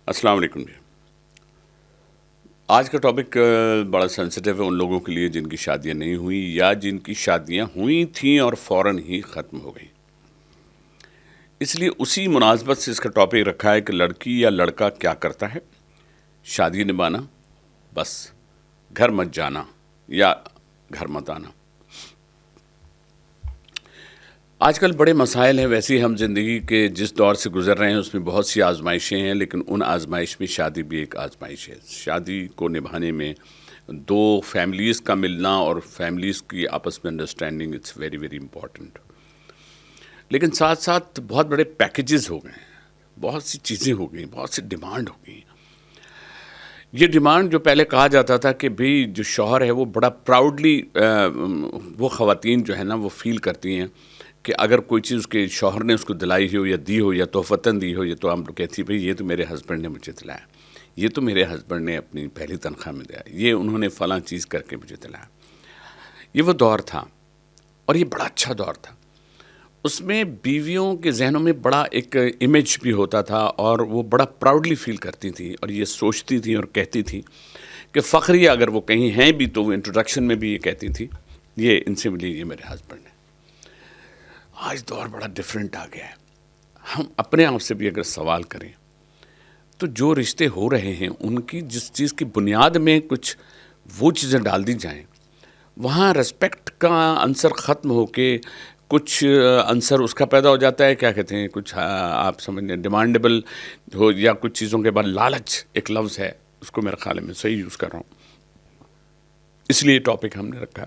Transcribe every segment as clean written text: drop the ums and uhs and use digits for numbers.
السلام علیکم جی. آج کا ٹاپک بڑا سینسٹیو ہے ان لوگوں کے لیے جن کی شادیاں نہیں ہوئیں یا جن کی شادیاں ہوئی تھیں اور فوراً ہی ختم ہو گئیں. اس لیے اسی مناسبت سے اس کا ٹاپک رکھا ہے کہ لڑکی یا لڑکا کیا کرتا ہے. شادی نبھانا، بس گھر مت جانا یا گھر مت آنا. آج کل بڑے مسائل ہیں. ویسے ہی ہم زندگی کے جس دور سے گزر رہے ہیں اس میں بہت سی آزمائشیں ہیں، لیکن ان آزمائش میں شادی بھی ایک آزمائش ہے. شادی کو نبھانے میں دو فیملیز کا ملنا اور فیملیز کی آپس میں understanding it's very very important. لیکن ساتھ ساتھ بہت بڑے پیکیجز ہو گئے ہیں، بہت سی چیزیں ہو گئیں، بہت سی ڈیمانڈ ہو گئی. یہ ڈیمانڈ جو پہلے کہا جاتا تھا کہ بھئی جو شوہر ہے وہ بڑا پراؤڈلی وہ خواتین جو ہے نا وہ فیل کرتی ہیں کہ اگر کوئی چیز اس کے شوہر نے اس کو دلائی ہو یا دی ہو یا تحفتاً دی ہو، یہ تو ہم لوگ کہتی ہیں بھئی یہ تو میرے ہسبینڈ نے مجھے دلایا، یہ تو میرے ہسبینڈ نے اپنی پہلی تنخواہ میں دیا، یہ انہوں نے فلاں چیز کر کے مجھے دلایا. یہ وہ دور تھا اور یہ بڑا اچھا دور تھا. اس میں بیویوں کے ذہنوں میں بڑا ایک امیج بھی ہوتا تھا اور وہ بڑا پراؤڈلی فیل کرتی تھیں اور یہ سوچتی تھیں اور کہتی تھیں کہ فخریہ اگر وہ کہیں ہیں بھی تو وہ انٹروڈکشن میں بھی یہ کہتی تھی یہ ان سے ملی، یہ میرے ہسبینڈ ہے. آج دور بڑا ڈیفرنٹ آ گیا ہے. ہم اپنے آپ سے بھی اگر سوال کریں تو جو رشتے ہو رہے ہیں ان کی جس چیز کی بنیاد میں کچھ وہ چیزیں ڈال دی جائیں، وہاں ریسپیکٹ کا عنصر ختم ہو کے کچھ عنصر اس کا پیدا ہو جاتا ہے، کیا کہتے ہیں، کچھ آپ سمجھیں ڈیمانڈیبل ہو یا کچھ چیزوں کے بعد لالچ ایک لفظ ہے، اس کو میرے خیال میں صحیح یوز کر رہا ہوں. اس لیے ٹاپک ہم نے رکھا.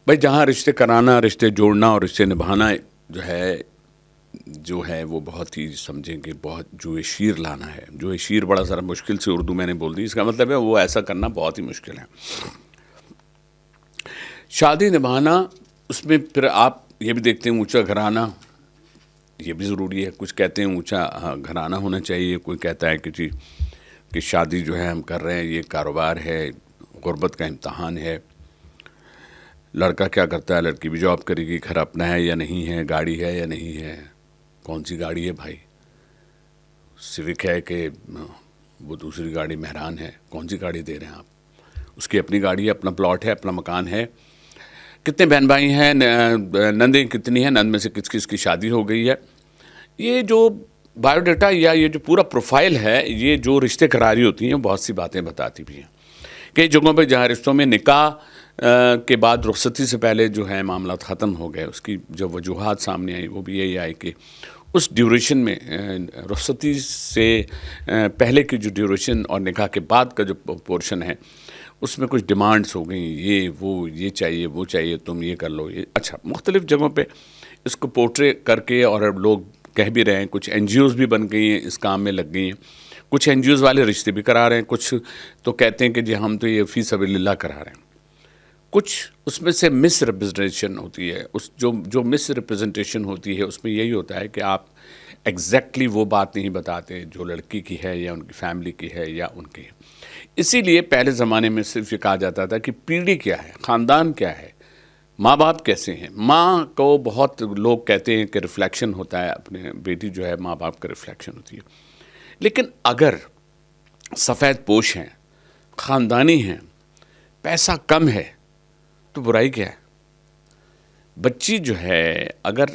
بھائی جہاں رشتے کرانا، رشتے جوڑنا اور رشتے نبھانا جو ہے وہ بہت ہی سمجھیں کہ بہت جو شیر لانا ہے. جو شیر بڑا ذرا مشکل سے اردو میں نے بول دی، اس کا مطلب ہے وہ ایسا کرنا بہت ہی مشکل ہے. شادی نبھانا، اس میں پھر آپ یہ بھی دیکھتے ہیں اونچا گھرانہ، یہ بھی ضروری ہے. کچھ کہتے ہیں اونچا گھرانہ ہونا چاہیے، کوئی کہتا ہے کہ جی کہ شادی جو ہے ہم کر رہے ہیں یہ کاروبار ہے، غربت کا امتحان ہے. لڑکا کیا کرتا ہے، لڑکی بھی جاب کرے گی، گھر اپنا ہے یا نہیں ہے، گاڑی ہے یا نہیں ہے. کون سی گاڑی ہے بھائی؟ سوک ہے کہ وہ دوسری گاڑی مہران ہے؟ کون سی گاڑی دے رہے ہیں آپ؟ اس کی اپنی گاڑی ہے، اپنا پلاٹ ہے، اپنا مکان ہے. کتنے بہن بھائی ہیں، نندیں کتنی ہیں، نند میں سے کس کس کی شادی ہو گئی ہے. یہ جو بایو ڈیٹا یا یہ جو پورا پروفائل ہے، یہ جو رشتے قراری ہوتی ہیں بہت سی باتیں بتاتی بھی ہیں. کئی جگہوں پہ جہاں رشتوں میں نکاح کے بعد رخصتی سے پہلے جو ہے معاملات ختم ہو گئے، اس کی جو وجوہات سامنے آئی وہ بھی یہی آئی کہ اس ڈیوریشن میں رخصتی سے پہلے کی جو ڈیوریشن اور نکاح کے بعد کا جو پورشن ہے اس میں کچھ ڈیمانڈز ہو گئیں، یہ چاہیے، وہ چاہیے، تم یہ کر لو. یہ اچھا مختلف جگہوں پہ اس کو پورٹرے کر کے، اور اب لوگ کہہ بھی رہے ہیں، کچھ این جی اوز بھی بن گئی ہیں، اس کام میں لگ گئی ہیں. کچھ این جی اوز والے رشتے بھی کرا رہے ہیں، کچھ تو کہتے ہیں کہ جی ہم تو یہ فی سبیل اللہ کرا رہے ہیں. کچھ اس میں سے مس ریپرزنٹیشن ہوتی ہے. جو مس ریپرزنٹیشن ہوتی ہے اس میں یہی ہوتا ہے کہ آپ ایگزیکٹلی وہ بات نہیں بتاتے جو لڑکی کی ہے یا ان کی فیملی کی ہے یا ان کی ہے. اسی لیے پہلے زمانے میں صرف یہ کہا جاتا تھا کہ پیڑھی کیا ہے، خاندان کیا ہے، ماں باپ کیسے ہیں. ماں کو بہت لوگ کہتے ہیں کہ ریفلیکشن ہوتا ہے، اپنے بیٹی جو ہے ماں باپ کا ریفلیکشن ہوتی ہے. لیکن اگر سفید پوش ہیں، خاندانی ہیں، پیسہ کم ہے تو برائی کیا ہے؟ بچی جو ہے اگر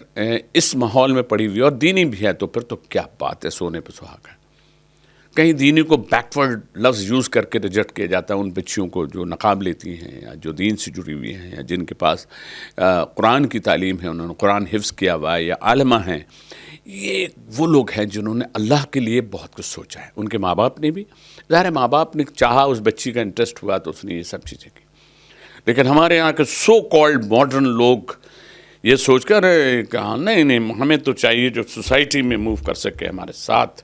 اس ماحول میں پڑی ہوئی اور دینی بھی ہے تو پھر تو کیا بات ہے، سونے پہ سہاگا ہے. کہیں دینی کو بیکورڈ لفظ یوز کر کے ریجیکٹ کیا جاتا ہے ان بچیوں کو جو نقاب لیتی ہیں یا جو دین سے جڑی ہوئی ہیں یا جن کے پاس قرآن کی تعلیم ہے، انہوں نے قرآن حفظ کیا ہوا ہے یا عالمہ ہیں. یہ وہ لوگ ہیں جنہوں نے اللہ کے لیے بہت کچھ سوچا ہے. ان کے ماں باپ نے بھی، ظاہر ہے ماں باپ نے چاہا، اس بچی کا انٹرسٹ ہوا تو اس نے یہ سب چیزیں کی. لیکن ہمارے یہاں کے سو کالڈ ماڈرن لوگ یہ سوچ کر کہا نہیں ہمیں تو چاہیے جو سوسائٹی میں موو کر سکے، ہمارے ساتھ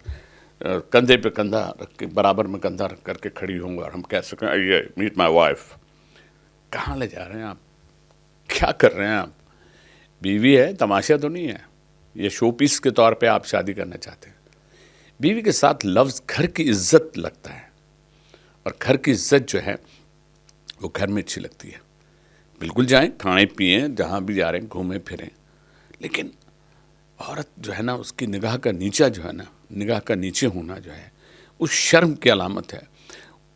کندھے پہ کندھا رکھ کے، برابر میں کندھا رکھ کر کے کھڑی ہوں گا اور ہم کہہ سکیں آئیے میٹ مائی وائف. کہاں لے جا رہے ہیں آپ؟ کیا کر رہے ہیں آپ؟ بیوی ہے، تماشا تو نہیں ہے. یہ شو پیس کے طور پہ آپ شادی کرنا چاہتے ہیں. بیوی کے ساتھ لفظ گھر کی عزت لگتا ہے، اور گھر کی عزت جو ہے وہ گھر میں اچھی لگتی ہے. بالکل جائیں، کھائیں پئیں، جہاں بھی جا رہے ہیں گھومیں پھریں، لیکن عورت جو ہے نا اس کی نگاہ کا نیچا جو ہے نا نگاہ کا نیچے ہونا جو ہے اس شرم کی علامت ہے،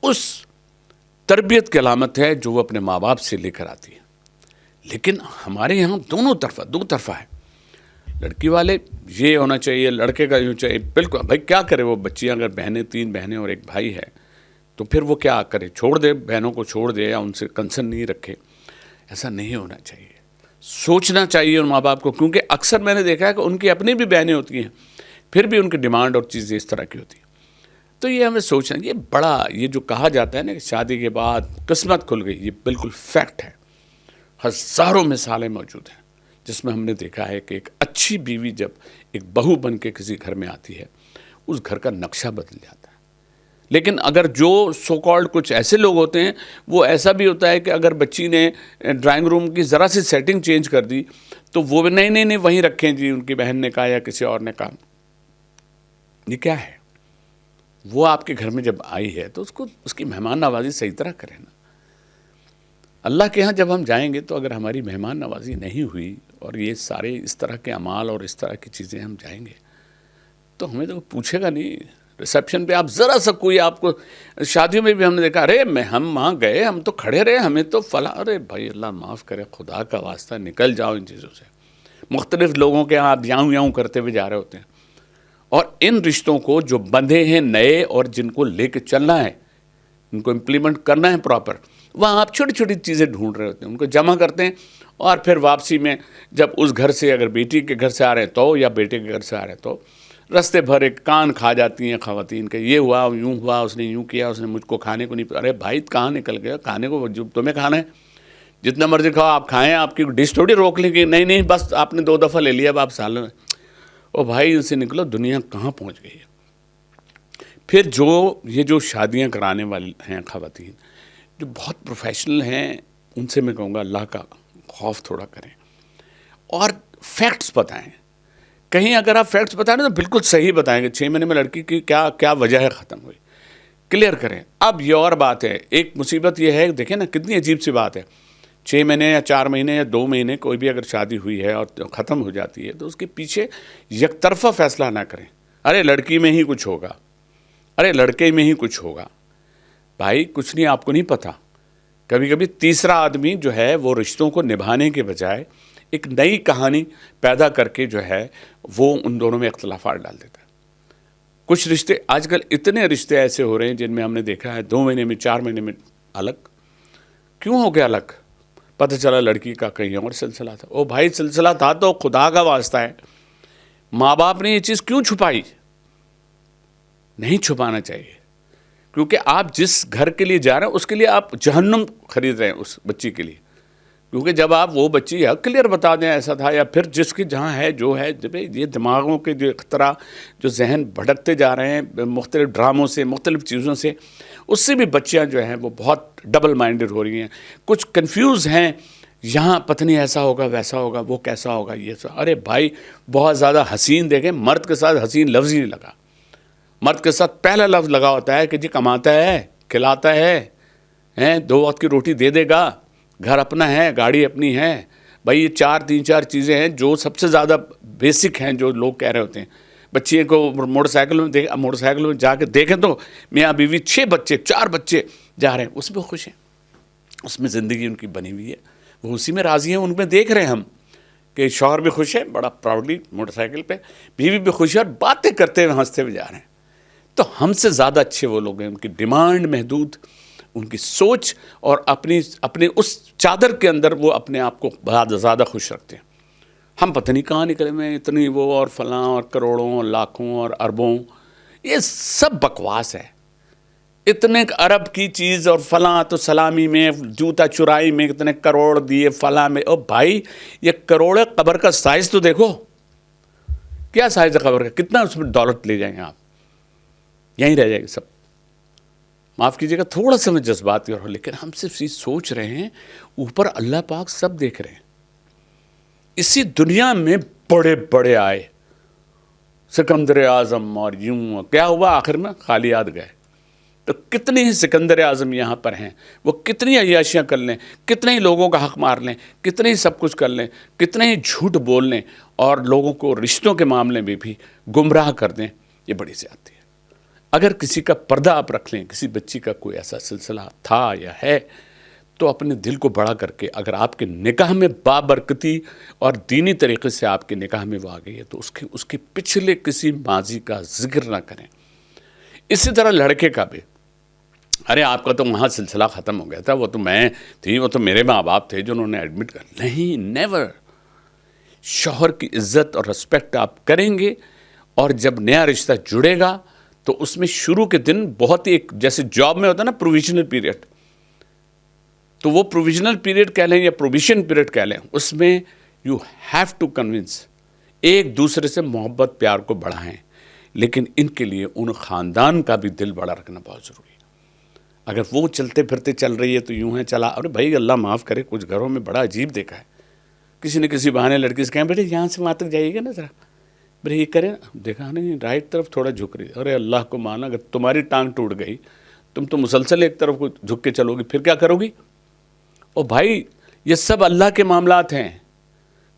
اس تربیت کی علامت ہے جو وہ اپنے ماں باپ سے لے کر آتی ہے۔ لیکن ہمارے یہاں دو طرفہ ہے۔ لڑکی والے یہ ہونا چاہیے، لڑکے کا یوں چاہیے، بالکل بھائی کیا کرے وہ بچیاں، اگر بہنیں 3 بہنیں اور 1 بھائی ہے تو پھر وہ کیا کرے، چھوڑ دے، بہنوں کو چھوڑ دے یا ان سے کنسرن نہیں رکھے۔ ایسا نہیں ہونا چاہیے، سوچنا چاہیے ان ماں باپ کو، کیونکہ اکثر میں نے دیکھا ہے کہ ان کی اپنی بھی بہنیں ہوتی ہیں، پھر بھی ان کی ڈیمانڈ اور چیزیں اس طرح کی ہوتی ہیں۔ تو یہ ہمیں سوچنا، یہ جو کہا جاتا ہے نا کہ شادی کے بعد قسمت کھل گئی، یہ بالکل فیکٹ ہے۔ ہزاروں مثالیں موجود ہیں جس میں ہم نے دیکھا ہے کہ ایک اچھی بیوی جب ایک بہو بن کے کسی گھر میں آتی ہے، اس گھر کا نقشہ بدل جاتا ہے۔ لیکن اگر جو سو کالڈ کچھ ایسے لوگ ہوتے ہیں، وہ ایسا بھی ہوتا ہے کہ اگر بچی نے ڈرائنگ روم کی ذرا سی سیٹنگ چینج کر دی تو وہ نہیں وہیں رکھیں جی، ان کی بہن نے کہا یا کسی اور نے کہا۔ یہ کیا ہے؟ وہ آپ کے گھر میں جب آئی ہے تو اس کی مہمان نوازی صحیح طرح کریں نا۔ اللہ کے ہاں جب ہم جائیں گے تو اگر ہماری مہمان نوازی نہیں ہوئی اور یہ سارے اس طرح کے اعمال اور اس طرح کی چیزیں ہم جائیں گے تو ہمیں تو پوچھے گا نہیں۔ ریسیپشن پہ آپ ذرا سا کوئی، آپ کو شادیوں میں بھی ہم نے دیکھا، ارے ہم وہاں گئے، ہم تو کھڑے رہے، ہمیں تو فلاں، ارے بھائی اللہ معاف کرے، خدا کا واسطہ نکل جاؤ ان چیزوں سے۔ مختلف لوگوں کے ہاں آپ یاؤں کرتے ہوئے جا رہے ہوتے ہیں، اور ان رشتوں کو جو بندھے ہیں نئے اور جن کو لے کے چلنا ہے، ان کو امپلیمنٹ کرنا ہے پراپر، وہاں آپ چھوٹی چھوٹی چیزیں ڈھونڈ رہے ہوتے ہیں، ان کو جمع کرتے ہیں، اور پھر واپسی میں جب اس گھر سے اگر بیٹی کے گھر سے آ رہے ہیں تو، یا بیٹے کے گھر سے آ رہے ہیں تو، رستے بھر ایک کان کھا جاتی ہیں خواتین کے، یہ ہوا، یوں ہوا، اس نے یوں کیا، اس نے مجھ کو کھانے کو نہیں، ارے بھائی کہاں نکل گیا کھانے کو، جو تمہیں کھانا ہے جتنا مرضی کھاؤ، آپ کھائیں، آپ کی ڈش تھوڑی روک لیں گے، نہیں بس آپ نے 2 دفعہ لے لیا، اب آپ سالن، او بھائی ان سے نکلو، دنیا کہاں پہنچ گئی ہے۔ پھر یہ جو شادیاں کرانے والے ہیں خواتین جو بہت پروفیشنل ہیں، ان سے میں کہوں گا اللہ کا خوف تھوڑا کریں اور فیکٹس بتائیں۔ کہیں اگر آپ فیکٹس بتائیں تو بالکل صحیح بتائیں گے، 6 مہینے میں لڑکی کی کیا وجہ ہے ختم ہوئی، کلیئر کریں۔ اب یہ اور بات ہے، ایک مصیبت یہ ہے، دیکھیں نا کتنی عجیب سی بات ہے، 6 مہینے یا 4 مہینے یا 2 مہینے کوئی بھی اگر شادی ہوئی ہے اور ختم ہو جاتی ہے تو اس کے پیچھے یک طرفہ فیصلہ نہ کریں، ارے لڑکی میں ہی کچھ ہوگا، ارے لڑکے میں ہی کچھ ہوگا۔ بھائی کچھ نہیں، آپ کو نہیں پتہ، کبھی کبھی تیسرا آدمی جو ہے وہ رشتوں کو نبھانے کے بجائے ایک نئی کہانی پیدا کر کے جو ہے وہ ان دونوں میں اختلافات ڈال دیتا ہے۔ کچھ رشتے آج کل اتنے رشتے ایسے ہو رہے ہیں جن میں ہم نے دیکھا ہے 2 مہینے میں 4 مہینے میں الگ۔ کیوں ہو گیا الگ؟ پتہ چلا لڑکی کا کہیں اور سلسلہ تھا۔ او بھائی سلسلہ تھا تو خدا کا واسطہ ہے، ماں باپ نے یہ چیز کیوں چھپائی؟ نہیں چھپانا چاہیے، کیونکہ آپ جس گھر کے لیے جا رہے ہیں اس کے لیے آپ جہنم خرید رہے ہیں اس بچی کے لیے، کیونکہ جب آپ وہ بچی یا کلیئر بتا دیں ایسا تھا، یا پھر جس کی جہاں ہے جو ہے، جب یہ دماغوں کے جو اختراع جو ذہن بھٹکتے جا رہے ہیں مختلف ڈراموں سے، مختلف چیزوں سے، اس سے بھی بچیاں جو ہیں وہ بہت ڈبل مائنڈڈ ہو رہی ہیں، کچھ کنفیوز ہیں، یہاں پتہ نہیں ایسا ہوگا ویسا ہوگا، وہ کیسا ہوگا، یہ سا۔ ارے بھائی بہت زیادہ حسین، دیکھیں مرد کے ساتھ حسین لفظ ہی نہیں لگا، مرد کے ساتھ پہلا لفظ لگا ہوتا ہے کہ جی کماتا ہے، کھلاتا ہے، 2 وقت کی روٹی دے دے گا، گھر اپنا ہے، گاڑی اپنی ہے۔ بھائی یہ 3-4 چیزیں ہیں جو سب سے زیادہ بیسک ہیں، جو لوگ کہہ رہے ہوتے ہیں۔ بچے کو موٹر سائیکل میں جا کے دیکھیں تو میاں بیوی 6 بچے 4 بچے جا رہے ہیں، اس میں خوش ہیں، اس میں زندگی ان کی بنی ہوئی ہے، وہ اسی میں راضی ہیں، ان میں دیکھ رہے ہیں ہم کہ شوہر بھی خوش ہے بڑا پراؤڈلی موٹر سائیکل پہ، بیوی بھی خوش ہے اور باتیں کرتے ہوئے ہنستے ہوئے جا رہے ہیں۔ تو ہم سے زیادہ اچھے وہ لوگ ہیں، ان کی ڈیمانڈ محدود، ان کی سوچ اور اپنے اس چادر کے اندر وہ اپنے آپ کو بہت زیادہ خوش رکھتے ہیں۔ ہم پتہ نہیں کہاں نکلے میں اتنی وہ اور فلاں اور کروڑوں اور لاکھوں اور اربوں، یہ سب بکواس ہے۔ اتنے ارب کی چیز اور فلاں تو سلامی میں، جوتا چرائی میں اتنے کروڑ دیے فلاں میں، او بھائی یہ کروڑ قبر کا سائز تو دیکھو، کیا سائز ہے قبر کا، کتنا اس میں دولت لے جائیں گے آپ، یہیں رہ جائے گا سب۔ معاف کیجیے گا تھوڑا سا میں جذباتی اور، لیکن ہم صرف یہ سوچ رہے ہیں، اوپر اللہ پاک سب دیکھ رہے ہیں۔ اسی دنیا میں بڑے بڑے آئے، سکندر اعظم اور یوں، کیا ہوا آخر میں؟ خالی ہاتھ گئے۔ تو کتنے ہی سکندر اعظم یہاں پر ہیں، وہ کتنی عیاشیاں کر لیں، کتنے ہی لوگوں کا حق مار لیں، کتنے ہی سب کچھ کر لیں، کتنے ہی جھوٹ بول لیں اور لوگوں کو رشتوں کے معاملے میں بھی گمراہ کر دیں۔ یہ بڑی زیادتی ہے۔ اگر کسی کا پردہ آپ رکھ لیں، کسی بچی کا کوئی ایسا سلسلہ تھا یا ہے، تو اپنے دل کو بڑا کر کے اگر آپ کے نکاح میں بابرکتی اور دینی طریقے سے آپ کے نکاح میں وہ آ گئی ہے تو اس کے پچھلے کسی ماضی کا ذکر نہ کریں۔ اسی طرح لڑکے کا بھی، ارے آپ کا تو وہاں سلسلہ ختم ہو گیا تھا، وہ تو میں تھی، وہ تو میرے ماں باپ تھے جنہوں نے ایڈمٹ کر، نہیں، نیور۔ شوہر کی عزت اور رسپیکٹ آپ کریں گے، اور جب نیا رشتہ جڑے گا تو اس میں شروع کے دن بہت ہی ایک جیسے جاب میں ہوتا ہے نا پروویژنل پیریڈ، تو وہ پروویژنل پیریڈ کہہ لیں یا پروویشن پیریڈ کہہ لیں، اس میں یو ہیو ٹو کنونس، ایک دوسرے سے محبت پیار کو بڑھائیں، لیکن ان کے لیے ان خاندان کا بھی دل بڑا رکھنا بہت ضروری ہے۔ اگر وہ چلتے پھرتے چل رہی ہے تو یوں ہے چلا، ارے بھائی اللہ معاف کرے، کچھ گھروں میں بڑا عجیب دیکھا ہے، کسی نے کسی بہانے لڑکی سے کہیں بیٹے یہاں سے وہاں تک جائیے گا نا ذرا، بھائی یہ کریں، دیکھا نہیں رائٹ طرف تھوڑا جھک رہی ہے، ارے اللہ کو مانا اگر تمہاری ٹانگ ٹوٹ گئی، تم تو مسلسل ایک طرف کو جھک کے چلو گی، پھر کیا کرو گی؟ اور بھائی یہ سب اللہ کے معاملات ہیں،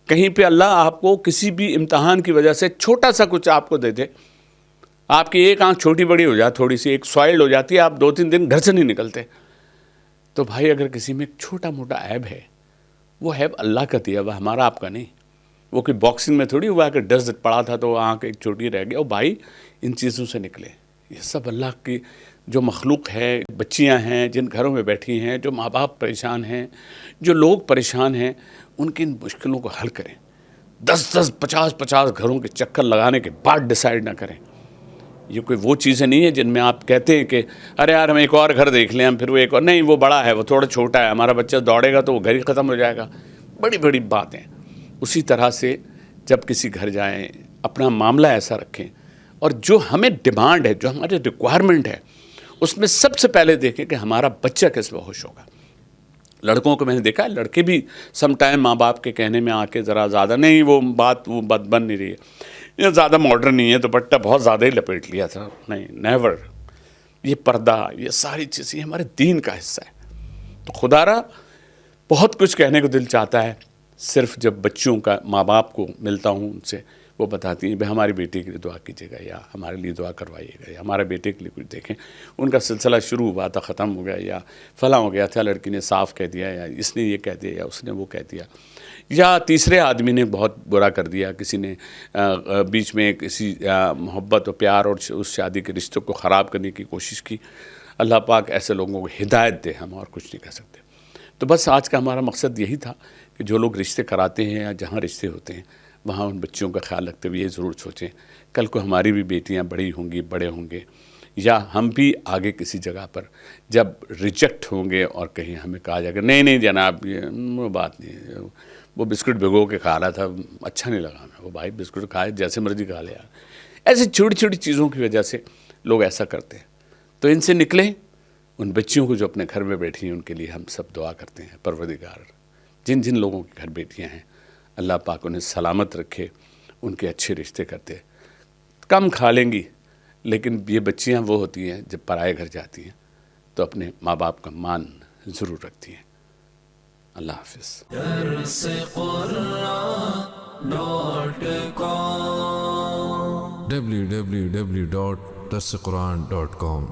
کہیں پہ اللہ آپ کو کسی بھی امتحان کی وجہ سے چھوٹا سا کچھ آپ کو دے دے، آپ کی ایک آنکھ چھوٹی بڑی ہو جائے، تھوڑی سی ایک سوائلڈ ہو جاتی ہے، آپ 2-3 دن گھر سے نہیں نکلتے، تو بھائی اگر کسی میں ایک چھوٹا موٹا عیب ہے، وہ عیب اللہ کا دیا ہوا، ہمارا آپ کا نہیں، وہ کہ باکسنگ میں تھوڑی ہوا کہ ڈر پڑا تھا تو آنکھ ایک چھوٹی رہ گئی، اور بھائی ان چیزوں سے نکلے، یہ سب اللہ کی جو مخلوق ہے، بچیاں ہیں جن گھروں میں بیٹھی ہیں، جو ماں باپ پریشان ہیں، جو لوگ پریشان ہیں، ان کی ان مشکلوں کو حل کریں، 10-10 50-50 گھروں کے چکر لگانے کے بعد ڈیسائیڈ نہ کریں۔ یہ کوئی وہ چیزیں نہیں ہیں جن میں آپ کہتے ہیں کہ ارے یار ہم ایک اور گھر دیکھ لیں، ہم پھر وہ ایک اور، نہیں وہ بڑا ہے، وہ تھوڑا چھوٹا ہے، ہمارا بچہ دوڑے گا تو وہ گھر ہی ختم ہو جائے گا، بڑی بڑی باتیں۔ اسی طرح سے جب کسی گھر جائیں اپنا معاملہ ایسا رکھیں، اور جو ہمیں ڈیمانڈ ہے، جو ہمارے ریکوائرمنٹ ہے، اس میں سب سے پہلے دیکھیں کہ ہمارا بچہ کس میں خوش ہوگا۔ لڑکوں کو میں نے دیکھا ہے، لڑکے بھی سم ٹائم ماں باپ کے کہنے میں آ کے ذرا زیادہ نہیں، وہ بات بن نہیں رہی ہے، یہ زیادہ ماڈرن نہیں ہے، دوپٹہ بہت زیادہ ہی لپیٹ لیا تھا، نہیں، نیور۔ یہ پردہ، یہ ساری چیزیں ہمارے دین کا حصہ ہے۔ تو خدا را بہت کچھ کہنے کو دل چاہتا ہے، صرف جب بچوں کا ماں باپ کو ملتا ہوں ان سے، وہ بتاتی ہیں بھائی ہماری بیٹی کے لیے دعا کیجیے گا، یا ہمارے لیے دعا کروائیے گا، یا ہمارے بیٹے کے لیے کچھ دیکھیں، ان کا سلسلہ شروع ہوا تھا ختم ہو گیا، یا فلاں ہو گیا تھا، لڑکی نے صاف کہہ دیا، یا اس نے یہ کہہ دیا، یا اس نے وہ کہہ دیا، یا تیسرے آدمی نے بہت برا کر دیا، کسی نے بیچ میں کسی محبت و پیار اور اس شادی کے رشتوں کو خراب کرنے کی کوشش کی۔ اللہ پاک ایسے لوگوں کو ہدایت دے، ہم اور کچھ نہیں کہہ سکتے۔ تو بس آج کا ہمارا مقصد یہی تھا کہ جو لوگ رشتے کراتے ہیں یا جہاں رشتے ہوتے ہیں وہاں ان بچوں کا خیال رکھتے ہوئے یہ ضرور سوچیں کل کو ہماری بھی بیٹیاں بڑی ہوں گی، بڑے ہوں گے، یا ہم بھی آگے کسی جگہ پر جب ریجیکٹ ہوں گے اور کہیں ہمیں کہا جائے گا نہیں نہیں جناب یہ وہ بات نہیں، وہ بسکٹ بھگو کے کھا رہا تھا، اچھا نہیں لگا ہمیں، وہ بھائی بسکٹ کھائے جیسے مرضی کھا لے یار، ایسی چھوٹی چھوٹی چیزوں کی وجہ سے لوگ ایسا کرتے ہیں۔ تو ان سے نکلیں، ان بچیوں کو جو اپنے گھر میں بیٹھی ہیں ان کے لیے ہم سب دعا کرتے ہیں، پروردگار جن جن لوگوں کے گھر بیٹیاں ہیں اللہ پاک انہیں سلامت رکھے، ان کے اچھے رشتے کرتے، کم کھا لیں گی لیکن یہ بچیاں وہ ہوتی ہیں جب پرائے گھر جاتی ہیں تو اپنے ماں باپ کا مان ضرور رکھتی ہیں۔ اللہ حافظ۔ www.darsequran.com